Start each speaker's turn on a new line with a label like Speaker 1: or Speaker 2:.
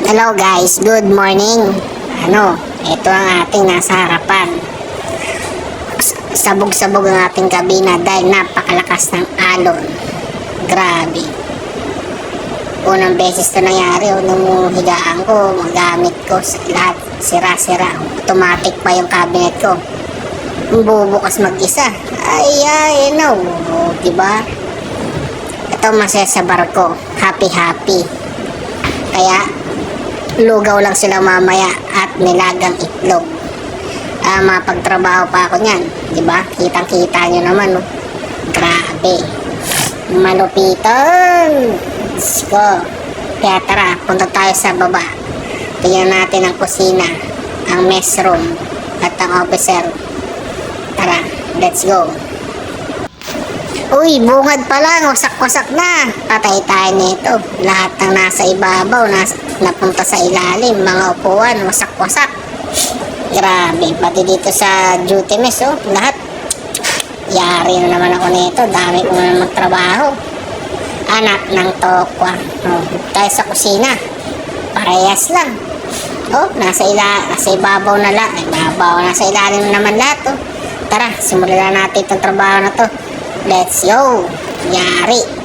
Speaker 1: Hello guys, good morning. Ito ang ating nasa harapan. Sabog-sabog ang ating kabina dahil napakalakas ng alon. Grabe. Unang beses ito nangyari, nung higaan ko, magamit ko, lahat sira-sira. Automatic pa yung cabinet ko. Bubukas mag-isa. Diba? Ito masaya sa barko. Happy. Kaya, lugaw lang sila mamaya at nilagang itlog. Mapagtrabaho pa ako niyan. Diba? Kitang-kita nyo naman. Grabe. Malupitan. Let's go. Kaya tara, punta tayo sa baba. Tingnan natin ang kusina, ang mess room, at ang officer. Tara, let's go. Uy, bungad pa lang, wasak-wasak na. Patay tayo nito. Lahat ng nasa ibabaw, napunta sa ilalim. Mga upuan, wasak-wasak. Grabe, pati dito sa duty mess, lahat. Yari na naman ako nito. Dami ko na magtrabaho. Anak ng tokwa. Tayo sa kusina. Parehas lang. Nasa ibabaw na lang. Nasa ilalim naman lahat. Tara, simulan natin itong trabaho na to. Let's go. Yari.